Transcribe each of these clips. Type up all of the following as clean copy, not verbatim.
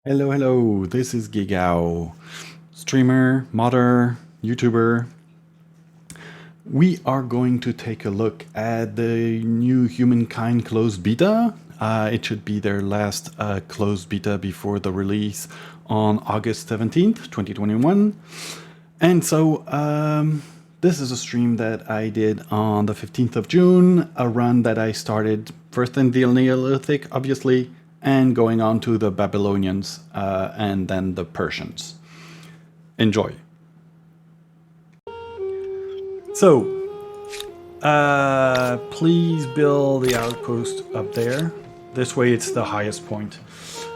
Hello, hello. This is Gigao, streamer, modder, YouTuber. We are going to take a look at the new Humankind closed beta. It should be their last closed beta before the release on August 17th, 2021. And so this is a stream that I did on the 15th of June, a run that I started first in the Neolithic, obviously, and going on to the Babylonians and then the Persians. Enjoy. So, please build the outpost up there. This way it's the highest point.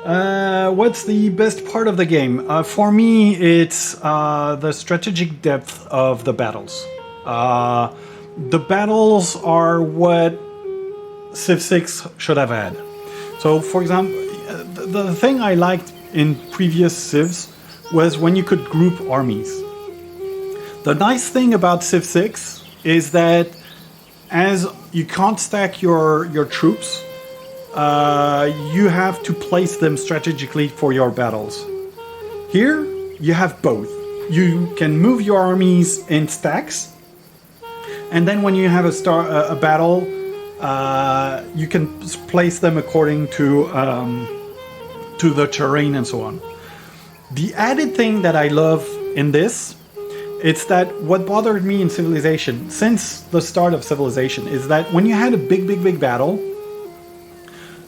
What's the best part of the game? For me, it's the strategic depth of the battles. The battles are what Civ 6 should have had. So, for example, the thing I liked in previous Civs was when you could group armies. The nice thing about Civ 6 is that as you can't stack your troops, you have to place them strategically for your battles. Here, you have both. You can move your armies in stacks, and then when you have a battle, you can place them according to the terrain and so on. The added thing that I love in this, it's that what bothered me in Civilization, since the start of Civilization, is that when you had a big battle,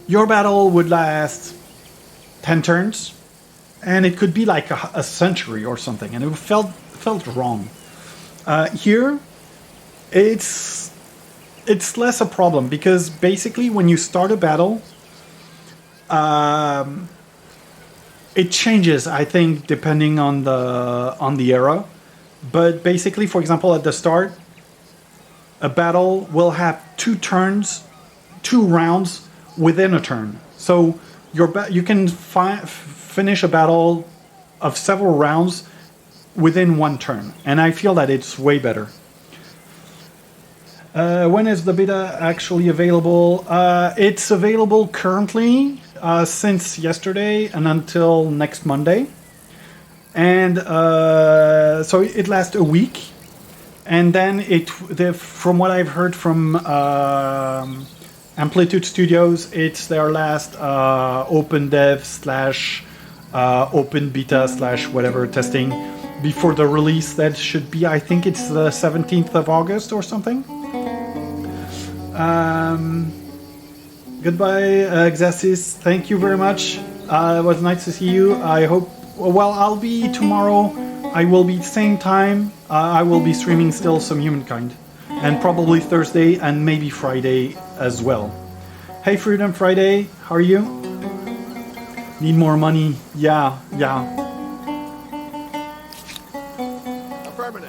your battle would last 10 turns, and it could be like a century or something, and it felt wrong. Here, it's less a problem, because basically when you start a battle, it changes, I think, depending on the era. But basically, for example, at the start, a battle will have 2 turns, 2 rounds within a turn. So you can finish a battle of several rounds within 1 turn, and I feel that it's way better. When is the beta actually available? It's available currently since yesterday and until next Monday. And so it lasts a week. And then from what I've heard from Amplitude Studios, it's their last open dev / open beta / whatever testing before the release. That should be, I think it's the 17th of August or something. Goodbye, Xasis. Thank you very much. It was nice to see you. I hope. Well, I'll be tomorrow. I will be same time. I will be streaming still some Humankind, and probably Thursday and maybe Friday as well. Hey, Freedom Friday. How are you? Need more money? Yeah.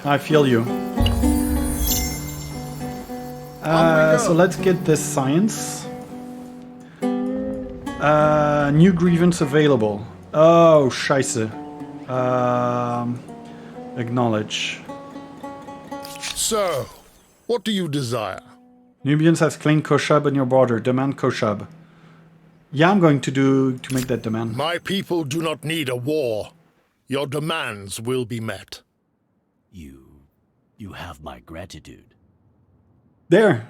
I feel you. So let's get this science. New grievance available. Oh, scheiße. Acknowledge. So, what do you desire? Nubians have claimed Koshab on your border. Demand Koshab. Yeah, I'm going to make that demand. My people do not need a war. Your demands will be met. You have my gratitude. There.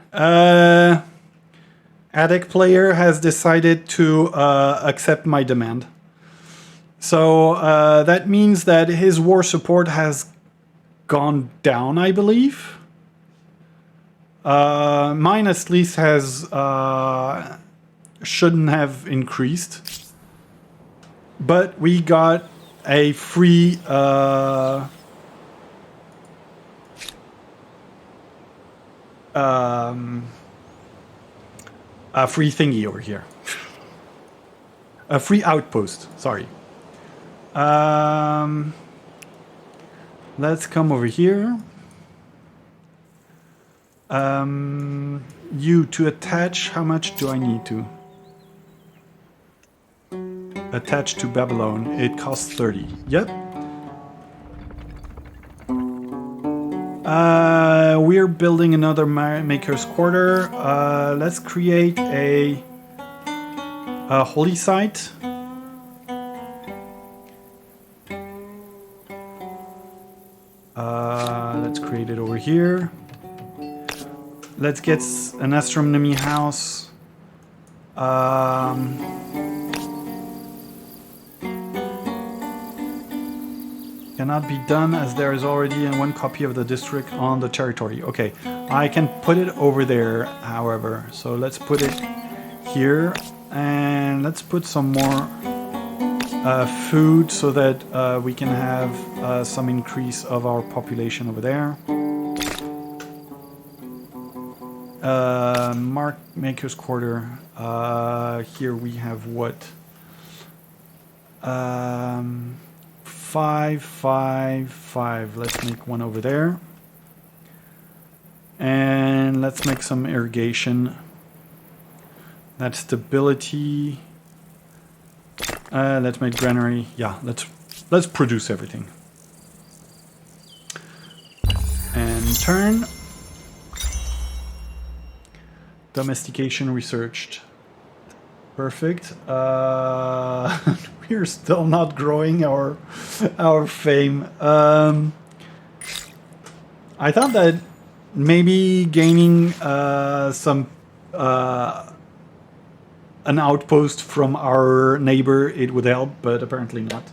Addict player has decided to accept my demand. So that means that his war support has gone down, I believe. Mine at least has shouldn't have increased. But we got a free a free thingy over here. A free outpost, sorry. Let's come over here. You to attach, how much do I need to? Attach to Babylon, it costs 30. Yep. We're building another maker's quarter. Let's create a holy site. over here. Let's get an astronomy house. Cannot be done as there is already one copy of the district on the territory. Okay, I can put it over there, however. So let's put it here, and let's put some more food so that we can have some increase of our population over there. Mark Maker's Quarter. Here we have what? 5, 5, 5. Let's make one over there. And let's make some irrigation. That stability. Let's make granary. Yeah, let's produce everything. And turn. Domestication researched. Perfect. We're still not growing our fame. I thought that maybe gaining some an outpost from our neighbor, it would help, but apparently not.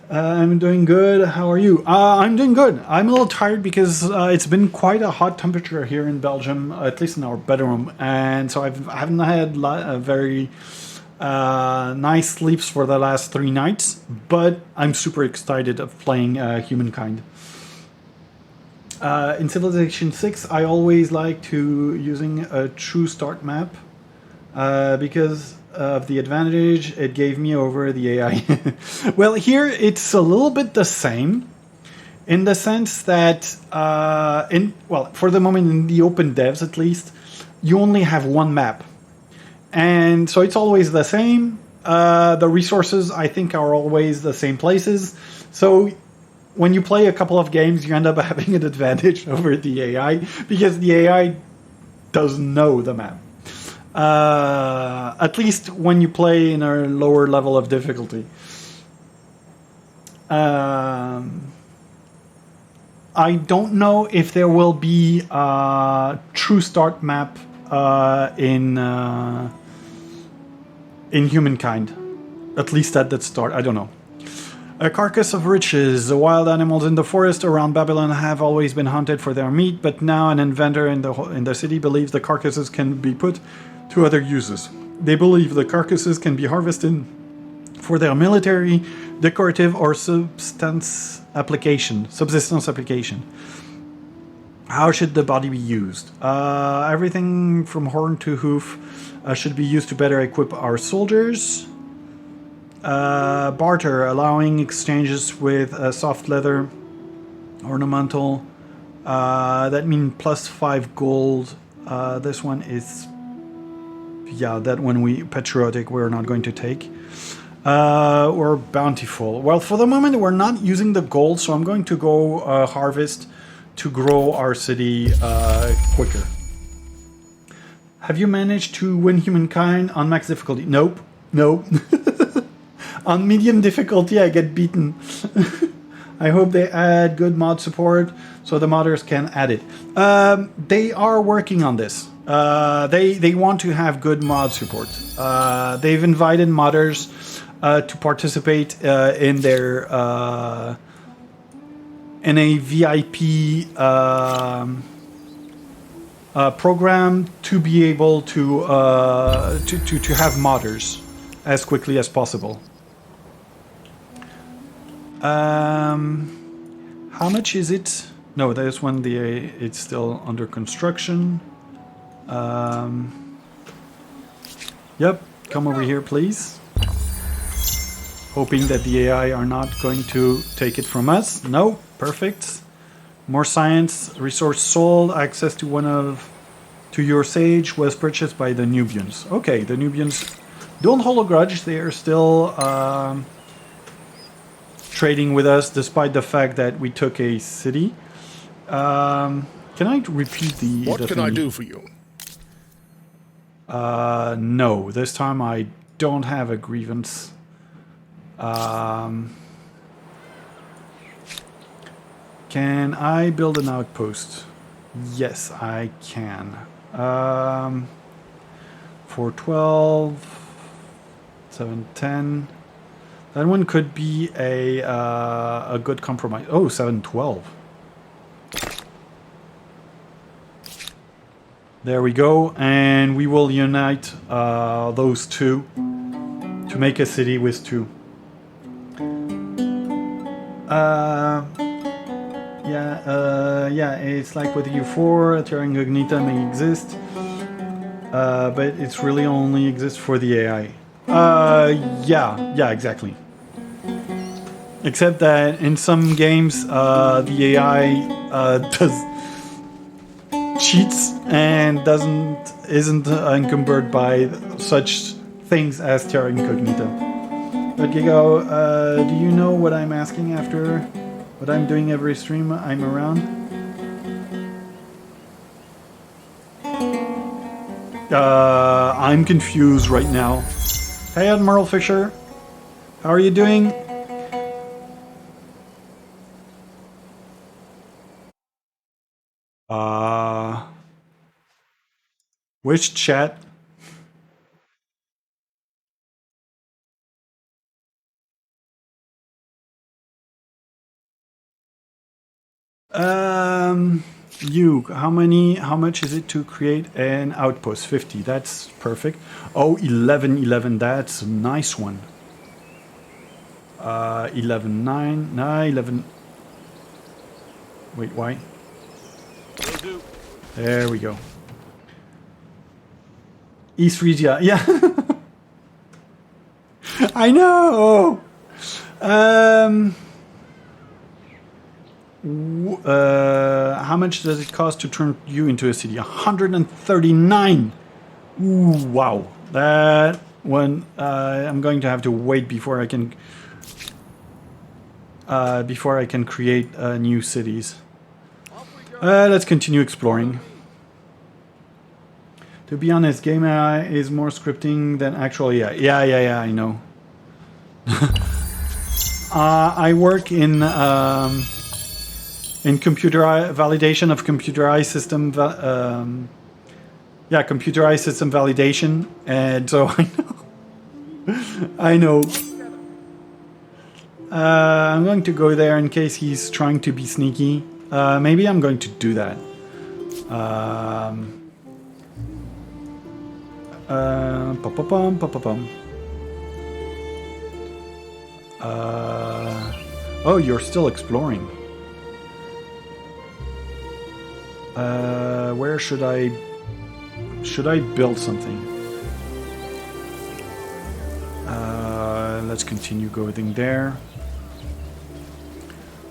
I'm doing good. How are you? I'm doing good. I'm a little tired because it's been quite a hot temperature here in Belgium, at least in our bedroom, and so I haven't had very nice sleeps for the last 3 nights. But I'm super excited of playing Humankind. In Civilization 6, I always like to using a true start map because of the advantage it gave me over the AI. Well, here it's a little bit the same in the sense that for the moment in the open devs at least, you only have one map, and so it's always the same. The resources I think are always the same places, so when you play a couple of games you end up having an advantage over the AI because the AI doesn't know the map. At least when you play in a lower level of difficulty. I don't know if there will be a true start map in Humankind. At least at that start, I don't know. A carcass of riches. The wild animals in the forest around Babylon have always been hunted for their meat, but now an inventor in the city believes the carcasses can be put to other uses. They believe the carcasses can be harvested for their military, decorative, or subsistence application. How should the body be used? Everything from horn to hoof should be used to better equip our soldiers. Barter, allowing exchanges with soft leather, ornamental. That means +5 gold. This one is... Yeah, that one patriotic we're not going to take. Or bountiful. Well, for the moment we're not using the gold, so I'm going to go harvest to grow our city quicker. Have you managed to win Humankind on max difficulty? Nope. On medium difficulty I get beaten. I hope they add good mod support so the modders can add it. They are working on this. They want to have good mod support. They've invited modders to participate in their in a VIP program to be able to have modders as quickly as possible. How much is it? No, there's one. It's still under construction. Yep, come over here, please. Hoping that the AI are not going to take it from us. No, perfect. More science, resource sold, access to your sage was purchased by the Nubians. Okay, the Nubians don't hold a grudge. They are still trading with us, despite the fact that we took a city. Can I repeat the... What can I do for you? No, this time I don't have a grievance. Can Can I build an outpost? Yes, I can. 412, 710. That one could be a good compromise. Oh, 712. There we go, and we will unite those two to make a city with two. Yeah, it's like with U4, Terra Incognita may exist, but it's really only exists for the AI. Yeah, exactly. Except that in some games, the AI does cheats and isn't encumbered by such things as Terra Incognita. But Gigo, do you know what I'm asking after what I'm doing every stream I'm around? I'm confused right now. Hey Admiral Fisher, how are you doing? Which chat? How much is it to create an outpost? 50, that's perfect. Oh, 11, that's a nice one. 11, 9, 11. Wait, why? There we go. East Frisia, yeah. I know! How much does it cost to turn you into a city? 139! Ooh, wow. That one, I'm going to have to wait before I can create new cities. Let's continue exploring. To be honest, game AI is more scripting than actual AI. Yeah, I know. I work in computer validation of computerized system. Computerized system validation, and so I know. I'm going to go there in case he's trying to be sneaky. Maybe I'm going to do that. Oh, you're still exploring. Where should I build something? Let's continue going there.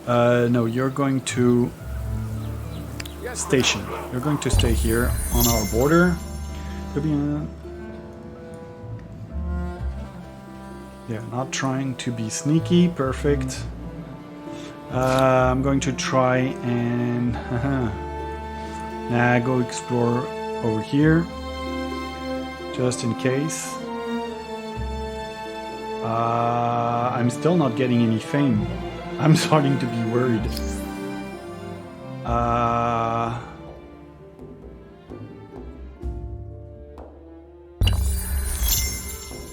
No, you're going to station. You're going to stay here on our border. Yeah, not trying to be sneaky. Perfect. I'm going to try and go explore over here, just in case. I'm still not getting any fame. I'm starting to be worried.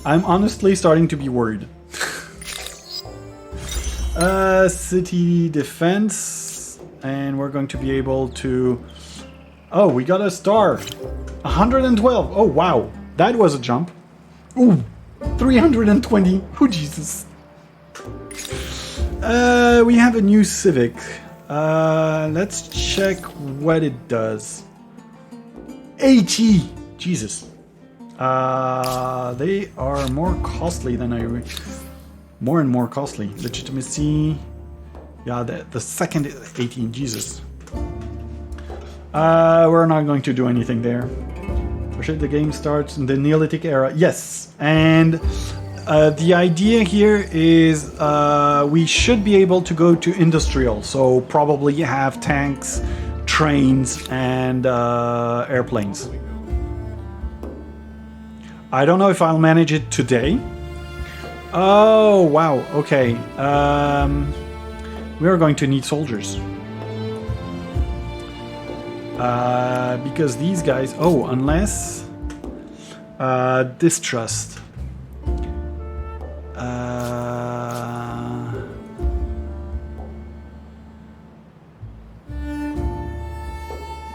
I'm honestly starting to be worried. City defense, and we're going to be able to... Oh, we got a star. 112. Oh, wow. That was a jump. Ooh, 320. Oh, Jesus. We have a new Civic. Let's check what it does. 80. Jesus. They are more costly than more and more costly. Legitimacy. Yeah, the second 18. Jesus. We're not going to do anything there. For sure, the game starts in the Neolithic era. Yes, and the idea here is we should be able to go to industrial. So probably have tanks, trains, and airplanes. I don't know if I'll manage it today. Oh, wow. Okay. We are going to need soldiers. Because these guys... Oh, unless... distrust.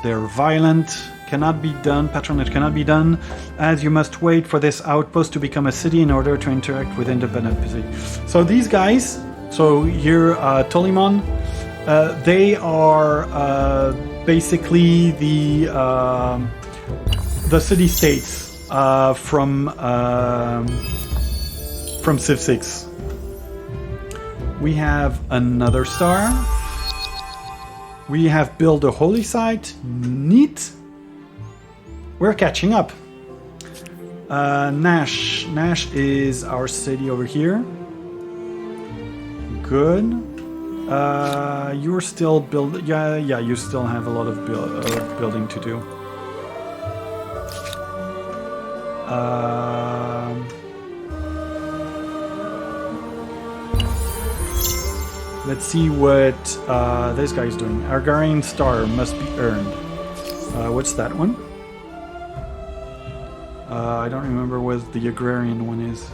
They're violent, cannot be done, patronage cannot be done, as you must wait for this outpost to become a city in order to interact with independent city. So these guys, so here Tolimon, they are basically the city-states from Civ 6. We have another star. We have built a holy site. Neat. We're catching up. Nash. Nash is our city over here. Good. You're still building. Yeah, you still have a lot of building to do. Let's see what this guy's doing. Argarian Star must be earned. What's that one? I don't remember what the agrarian one is.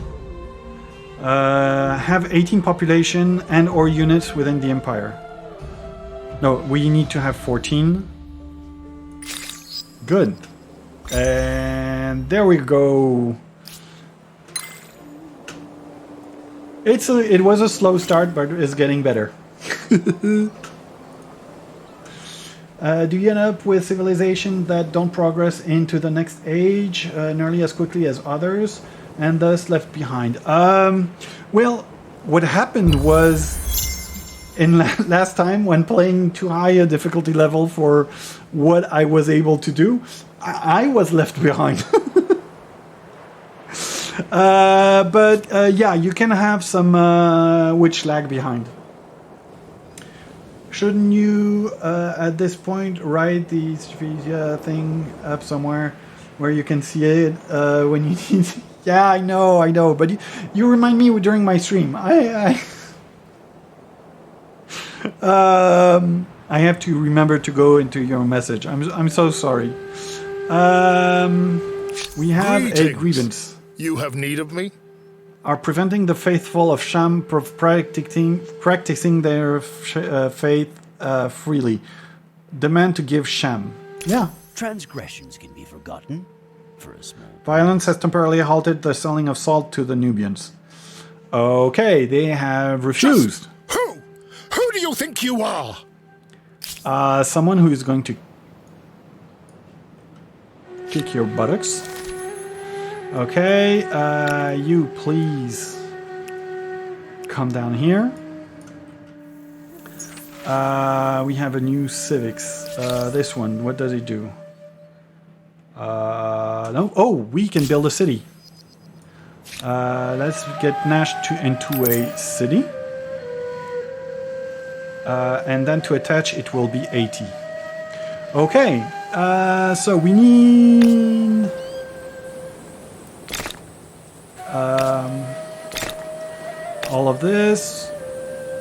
Have 18 population and or units within the empire. No, we need to have 14. Good. And there we go. It was a slow start, but it's getting better. Do you end up with civilizations that don't progress into the next age nearly as quickly as others, and thus left behind? Well, what happened was, in last time when playing too high a difficulty level for what I was able to do, I was left behind. But yeah, you can have some which lag behind. Shouldn't you at this point write the thing up somewhere where you can see it when you need? Yeah, I know, but you remind me during my stream. I have to remember to go into your message. I'm so sorry. We have a grievance. You have need of me? Are preventing the faithful of Sham from practicing their faith freely. Demand to give Sham. Yeah. Transgressions can be forgotten for a small... Violence has temporarily halted the selling of salt to the Nubians. Okay, they have refused. Who? Who do you think you are? Someone who is going to kick your buttocks. Okay, you please come down here. We have a new civics. This one, what does it do? No. Oh, we can build a city. Let's get Nash into a city. And then to attach, it will be 80. Okay, so we need... all of this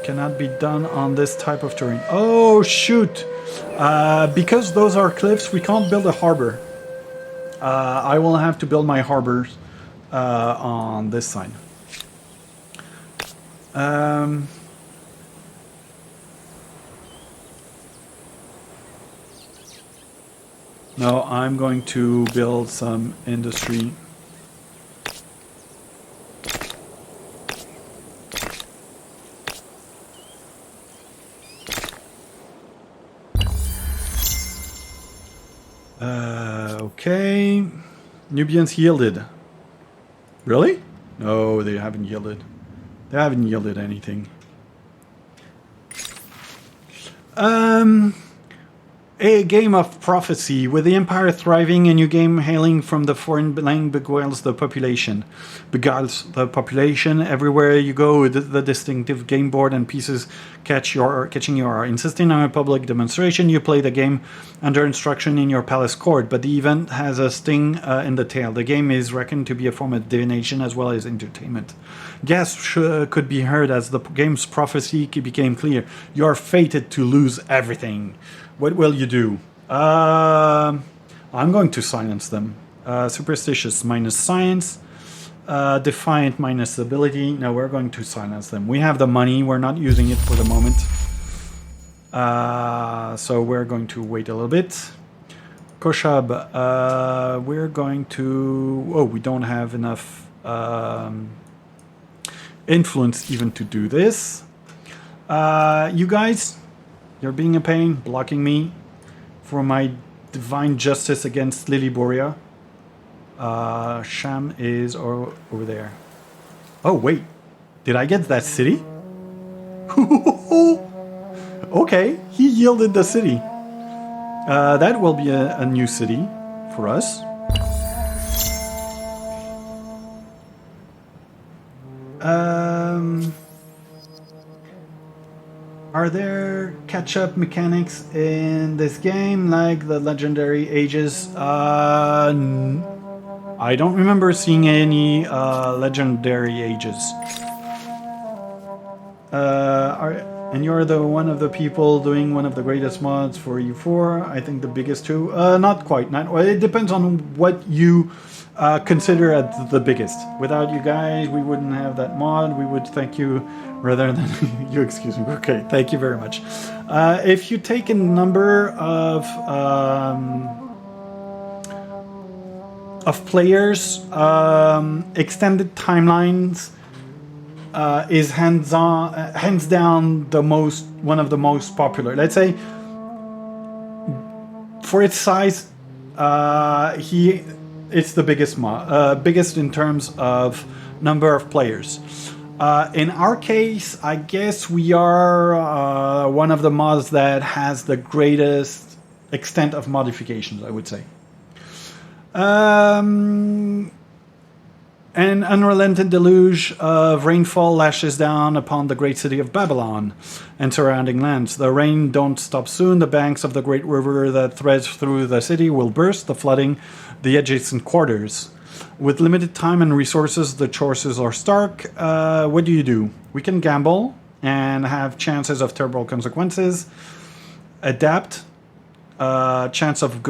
cannot be done on this type of terrain. Oh, shoot! Because those are cliffs, we can't build a harbor. I will have to build my harbors on this side. No, I'm going to build some industry. Okay. Nubians yielded. Really? No, they haven't yielded. They haven't yielded anything. A game of prophecy. With the empire thriving, a new game hailing from the foreign land beguiles the population. Everywhere you go, the distinctive game board and pieces catching your eye. Insisting on a public demonstration, you play the game under instruction in your palace court, but the event has a sting in the tail. The game is reckoned to be a form of divination as well as entertainment. Gasps could be heard as the game's prophecy became clear. You are fated to lose everything. What will you do? I'm going to silence them. Superstitious minus science. Defiant minus ability. No, we're going to silence them. We have the money. We're not using it for the moment. So we're going to wait a little bit. Koshab, we're going to... Oh, we don't have enough influence even to do this. You guys, you're being a pain, blocking me for my divine justice against Lily Borea. Sham is over there. Oh, wait. Did I get that city? Okay, he yielded the city. That will be a new city for us. Are there catch-up mechanics in this game like the legendary ages? I don't remember seeing any legendary ages. And you're one of the people doing one of the greatest mods for U4. I think the biggest too. Not quite. It depends on what you consider as the biggest. Without you guys, we wouldn't have that mod. We would thank you rather than you. Excuse me. Okay, thank you very much. If you take a number of players, extended timelines. Is hands down one of the most popular. Let's say for its size, it's the biggest in terms of number of players. In our case, I guess we are one of the mods that has the greatest extent of modifications, I would say. An unrelenting deluge of rainfall lashes down upon the great city of Babylon and surrounding lands. The rain don't stop soon. The banks of the great river that threads through the city will burst, the flooding the adjacent quarters. With limited time and resources, the choices are stark. What do? We can gamble and have chances of terrible consequences. Adapt. Chance of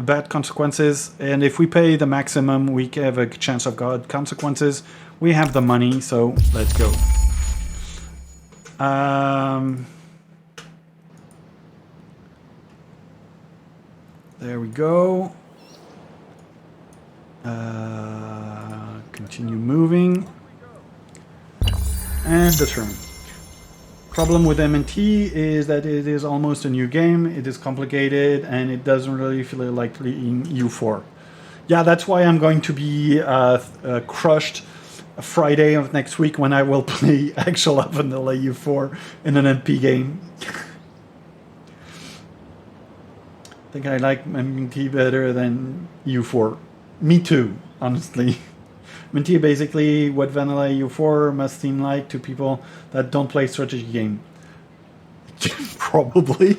bad consequences, and if we pay the maximum, we have a chance of good consequences. We have the money, so let's go. There we go. Continue moving, and the turn. Problem with MNT is that it is almost a new game. It is complicated and it doesn't really feel like in U4. Yeah, that's why I'm going to be crushed Friday of next week when I will play actual vanilla U4 in an MP game. I think I like MNT better than U4. Me too, honestly. MNT basically what vanilla U4 must seem like to people that don't play strategy game. Probably.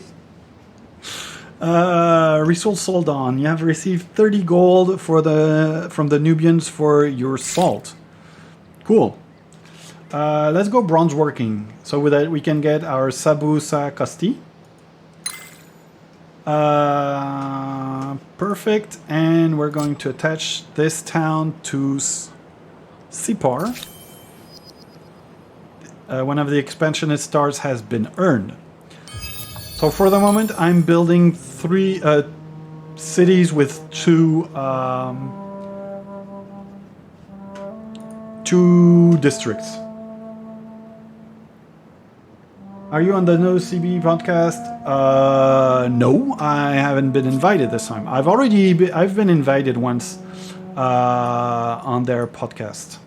Resource sold on. You have received 30 gold from the Nubians for your salt. Cool. Let's go bronze working so that we can get our Sabusa Kosti. Perfect. And we're going to attach this town to Sipar. One of the expansionist stars has been earned. So for the moment, I'm building 3 cities with 2 districts. Are you on the No CB podcast? No, I haven't been invited this time. I've been invited once on their podcast.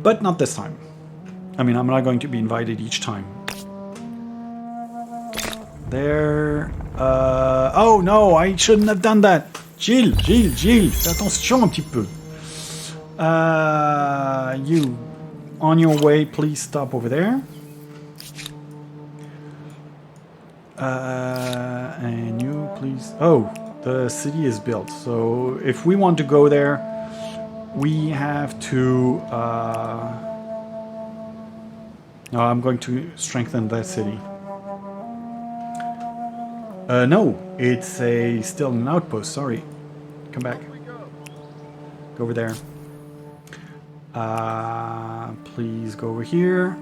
But not this time. I mean, I'm not going to be invited each time. There. Oh no, I shouldn't have done that. Gilles, fais attention un petit peu. You, on your way, please stop over there. And you, please. Oh, the city is built. So if we want to go there, we have to... no, I'm going to strengthen that city. No, it's still an outpost. Sorry. Come back. Go over there. Please go over here.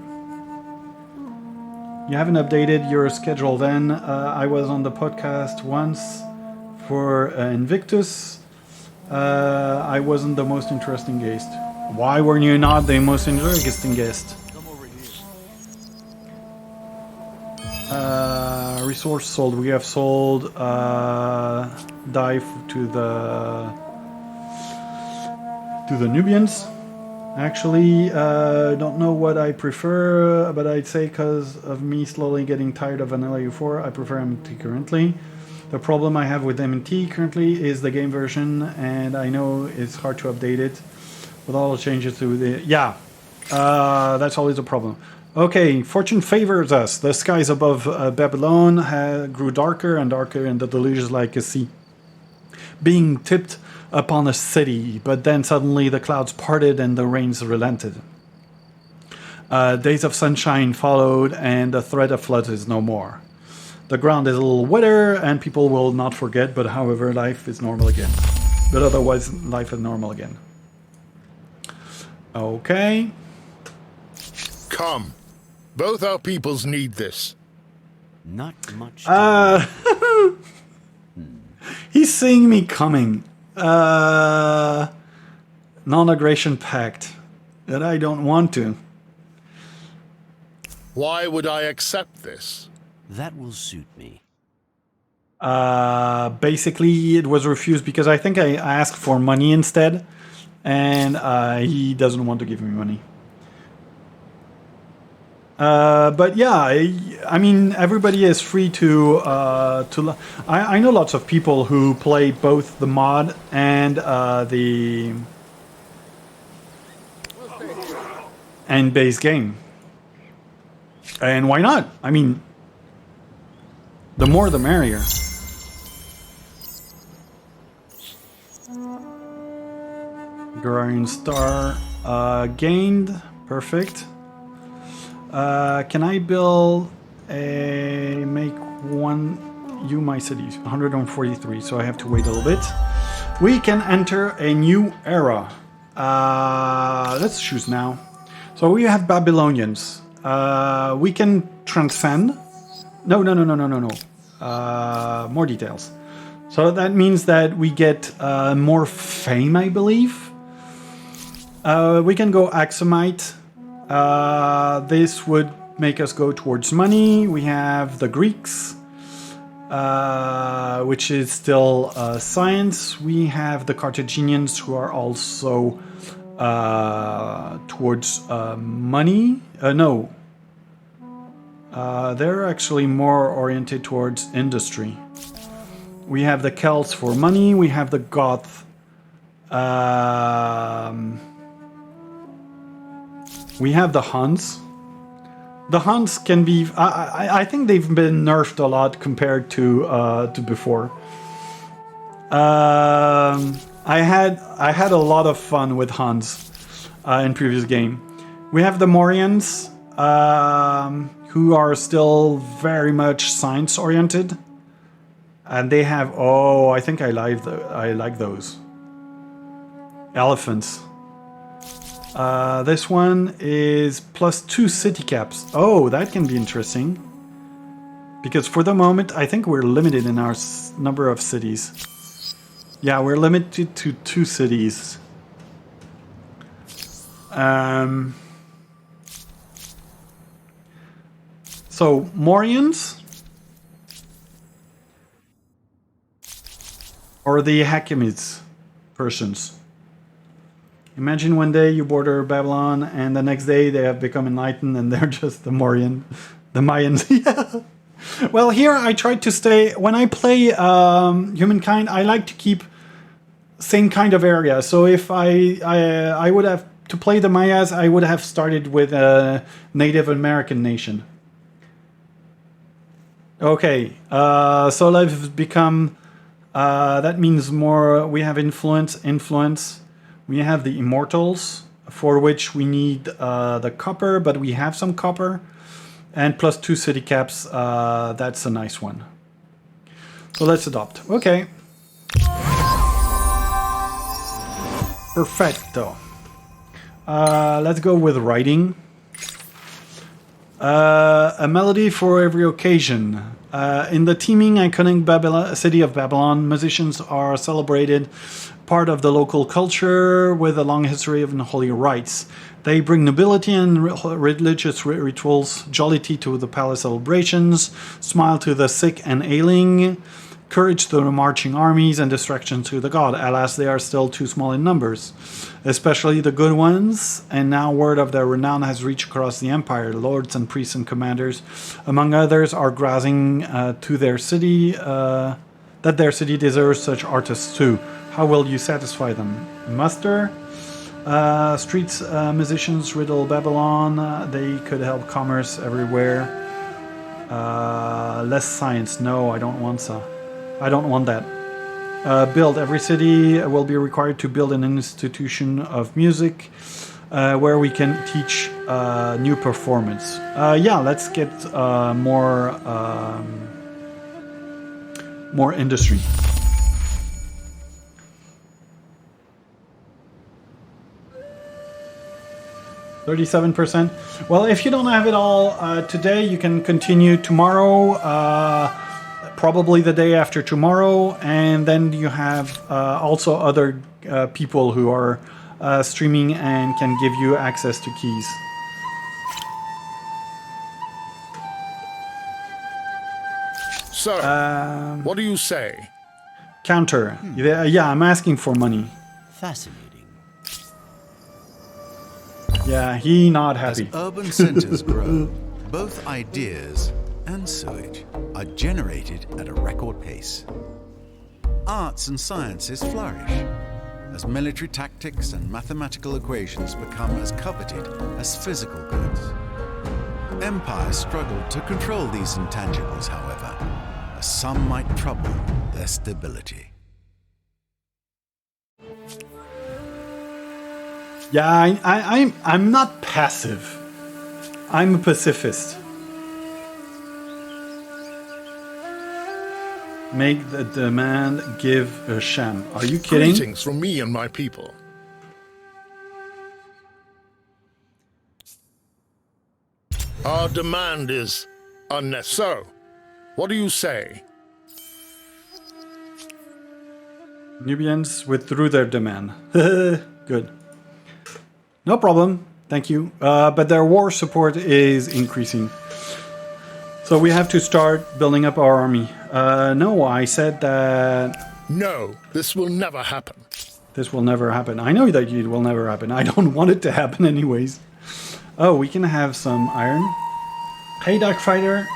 You haven't updated your schedule then. I was on the podcast once for Invictus. I wasn't the most interesting guest. Why were you not the most interesting guest? Resource sold. We have sold dive to the Nubians. Actually, don't know what I prefer, but I'd say because of me slowly getting tired of Vanilla U4, I prefer MT currently. The problem I have with MT currently is the game version, and I know it's hard to update it with all the changes to the... Yeah, that's always a problem. Okay, fortune favors us. The skies above Babylon grew darker and darker, and the deluge is like a sea being tipped upon a city, but then suddenly the clouds parted and the rains relented. Days of sunshine followed, and the threat of floods is no more. The ground is a little wetter, and people will not forget, but however, life is normal again. But otherwise, life is normal again. Okay. Come. Both our peoples need this. Not much. He's seeing me coming. Non-aggression pact. That I don't want to. Why would I accept this? That will suit me. Basically, it was refused because I think I asked for money instead, and he doesn't want to give me money. But yeah, I mean, everybody is free to. I know lots of people who play both the mod and the base game, and why not? I mean, the more the merrier. Agrarian Star gained. Perfect. Can I build make one my cities? 143, so I have to wait a little bit. We can enter a new era. Let's choose now. So we have Babylonians. We can transcend. No. More details. So that means that we get more fame, I believe. We can go Axumite. This would make us go towards money. We have the Greeks, which is still science. We have the Carthaginians, who are also towards money. No. They're actually more oriented towards industry. We have the Celts for money. We have the Goth. We have the Huns. The Huns can be... I think they've been nerfed a lot compared to before. I had a lot of fun with Huns in previous game. We have the Morians, who are still very much science oriented, and they have... Oh, I think I like those elephants. This one is +2 city caps. Oh, that can be interesting. Because for the moment, I think we're limited in our number of cities. Yeah, we're limited to 2 cities. So, Morians? Or the Hakimids, Persians? Imagine one day you border Babylon, and the next day they have become enlightened, and they're just the Mayans. Yeah. Well, here I tried to stay. When I play Humankind, I like to keep same kind of area. So if I would have to play the Mayas, I would have started with a Native American nation. Okay, so let's become. That means more. We have influence. We have the Immortals, for which we need the copper, but we have some copper. And +2 city caps, that's a nice one. So let's adopt. Okay. Perfecto. Let's go with writing. A melody for every occasion. In the teeming, iconic city of Babylon, musicians are celebrated, part of the local culture with a long history of unholy rites. They bring nobility and religious rituals, jollity to the palace celebrations, smile to the sick and ailing, courage to the marching armies, and distraction to the god. Alas, they are still too small in numbers, especially the good ones, and now word of their renown has reached across the empire. Lords and priests and commanders, among others, are grousing to their city that their city deserves such artists too. How will you satisfy them? Muster? Streets musicians riddle Babylon. They could help commerce everywhere. Less science. No, I don't want so. I don't want that. Build. Every city will be required to build an institution of music where we can teach new performance. Yeah, let's get more industry. 37%. Well, if you don't have it all today, you can continue tomorrow. Probably the day after tomorrow, and then you have also other people who are streaming and can give you access to keys. So, what do you say? Counter. Yeah, I'm asking for money. Fascinating. Yeah, he not happy. As urban centers grow, both ideas and sewage are generated at a record pace. Arts and sciences flourish as military tactics and mathematical equations become as coveted as physical goods. Empires struggle to control these intangibles, however, as some might trouble their stability. Yeah, I'm not passive. I'm a pacifist. Make the demand, give a sham. Are you kidding? Greetings from me and my people. Our demand is unnecessary. What do you say? Nubians withdrew their demand. Good. No problem. Thank you. But their war support is increasing. So we have to start building up our army. No, I said that... No, this will never happen. This will never happen. I know that it will never happen. I don't want it to happen anyways. Oh, we can have some iron. Hey, Darkfighter.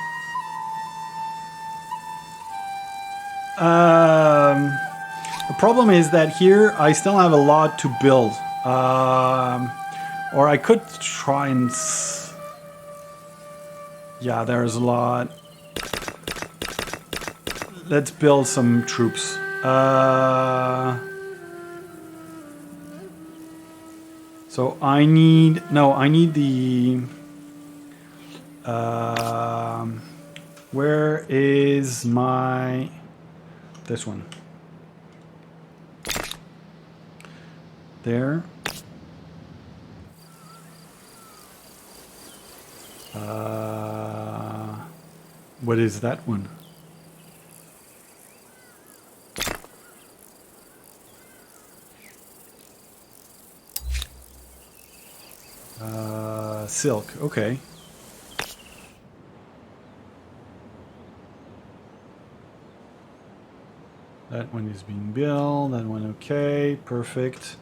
The problem is that here I still have a lot to build. Or I could try and... Yeah, there's a lot. Let's build some troops. So I need... No, I need the... where is my... This one. There. What is that one? Silk, okay. That one is being built, that one okay, perfect.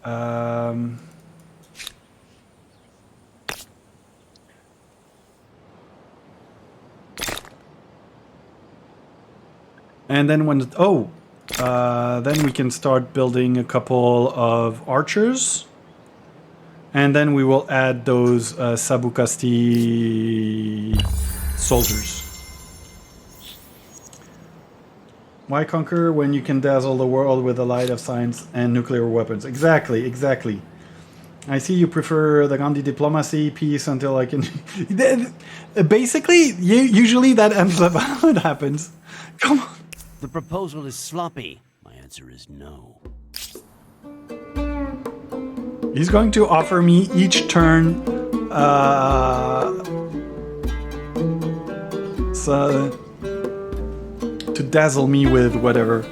And then when... then we can start building a couple of archers. And then we will add those Sabukasti soldiers. Why conquer when you can dazzle the world with the light of science and nuclear weapons? Exactly, exactly. I see you prefer the Gandhi diplomacy piece until I can... Basically, usually that ends up how it happens. Come on. The proposal is sloppy. My answer is no. He's going to offer me each turn so to dazzle me with whatever.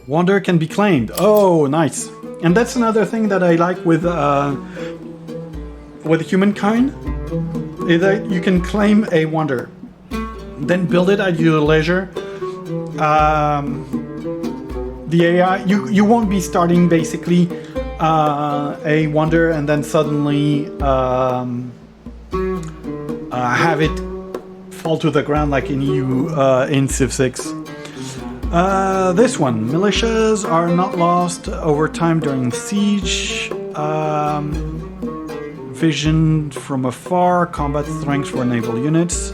Wonder can be claimed. Oh, nice. And that's another thing that I like with Humankind, is that you can claim a wonder, then build it at your leisure. The AI, you won't be starting basically a wonder and then suddenly have it fall to the ground like in Civ 6. This one, militias are not lost over time during siege. Vision from afar, combat strength for naval units.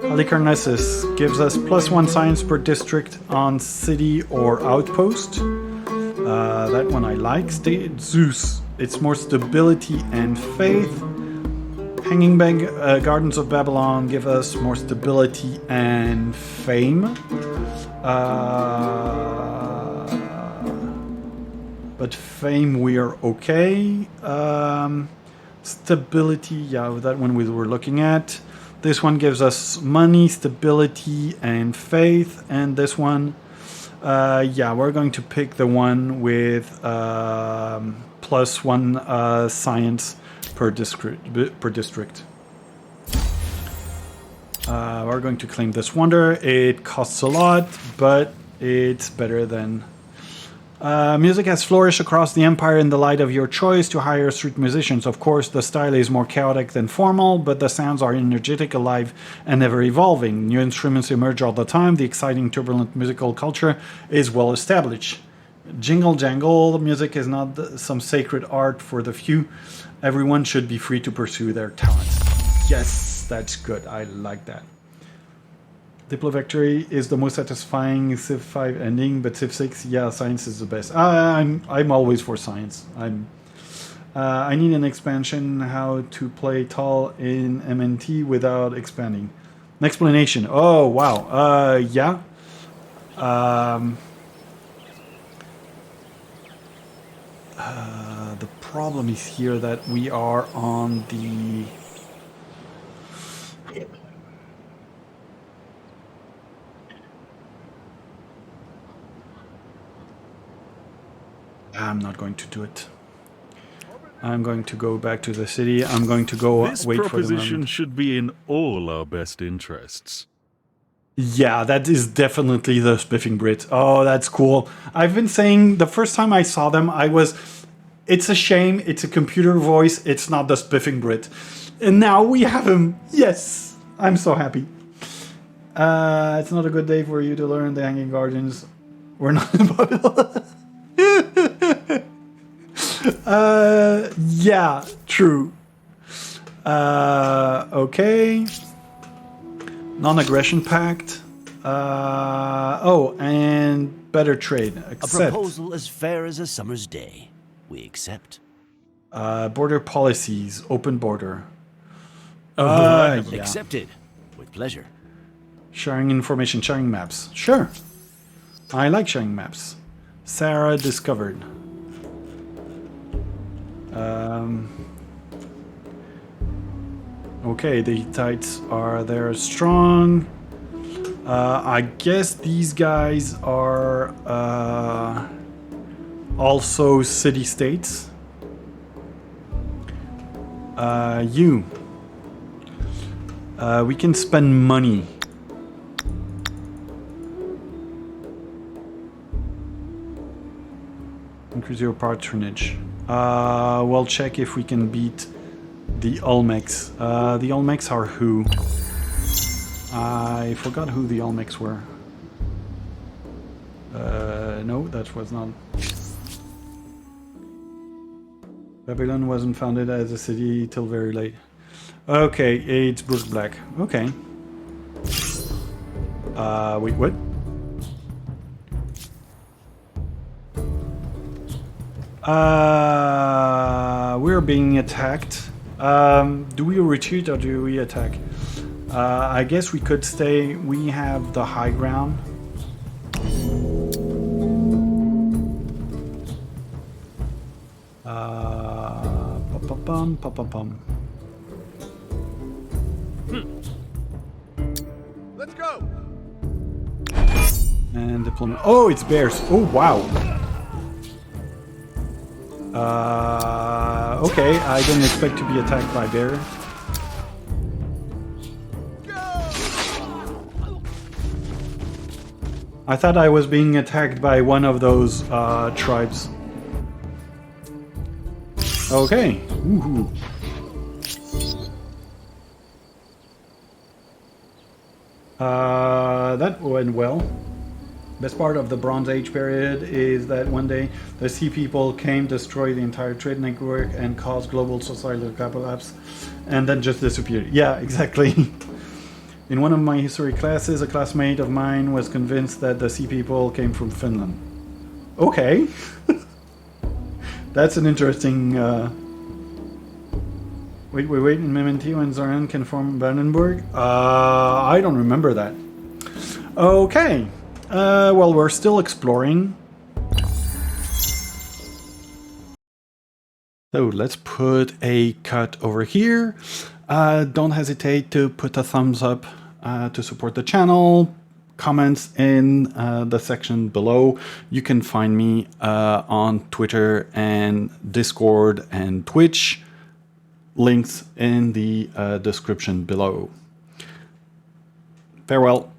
Halicarnessus gives us +1 science per district on city or outpost. That one I like. Zeus, it's more stability and faith. Hanging Gardens of Babylon give us more stability and fame. But fame we are okay. Stability, yeah, that one we were looking at. This one gives us money, stability, and faith. And this one, yeah, we're going to pick the one with +1 science per district. We're going to claim this wonder. It costs a lot, but it's better than... music has flourished across the empire in the light of your choice to hire street musicians. Of course, the style is more chaotic than formal, but the sounds are energetic, alive, and ever evolving. New instruments emerge all the time. The exciting, turbulent musical culture is well established. Jingle jangle, music is not some sacred art for the few. Everyone should be free to pursue their talents. Yes, that's good. I like that. Diplo Victory is the most satisfying Civ 5 ending, but Civ 6, yeah, science is the best. I'm always for science. I need an expansion how to play tall in MNT without expanding. An explanation. Oh wow. Yeah. The problem is here that we are on the... I'm not going to do it. I'm going to go back to the city. I'm going to go This wait for the proposition moment. should be in all our best interests. Yeah, that is definitely the Spiffing Brit. Oh, that's cool. I've been saying the first time I saw them, it's a shame. It's a computer voice. It's not the Spiffing Brit. And now we have him. Yes, I'm so happy. It's not a good day for you to learn the Hanging Gardens. We're not in Babylon. Yeah, true. Okay. Non-aggression pact. Oh, and better trade. Accept. A proposal as fair as a summer's day. We accept. Border policies. Open border. Yeah. Yeah. Accepted. With pleasure. Sharing information, sharing maps. Sure. I like sharing maps. Sarah discovered. Okay, the Hittites are there strong. I guess these guys are also city-states. We can spend money. Increase your patronage. We'll check if we can beat the Olmecs. The Olmecs are who? I forgot who the Olmecs were. No, that was not. Babylon wasn't founded as a city till very late. Okay, it's Bruce Black. Okay. Wait, what? We're being attacked. Do we retreat or do we attack? I guess we could stay. We have the high ground. Pum. Let's go. And deployment. Oh, it's bears. Oh, wow. Okay, I didn't expect to be attacked by bear. I thought I was being attacked by one of those tribes. Okay. Woohoo. That went well. Best part of the Bronze Age period is that one day the sea people came, destroyed the entire trade network, and caused global societal collapse, and then just disappeared. Yeah, exactly. In one of my history classes, a classmate of mine was convinced that the sea people came from Finland. Okay. That's an interesting... Wait, in Memantio and Zoran can form Brandenburg? I don't remember that. Okay. Well, we're still exploring. So let's put a cut over here. Don't hesitate to put a thumbs up to support the channel. Comments in the section below. You can find me on Twitter and Discord and Twitch. Links in the description below. Farewell.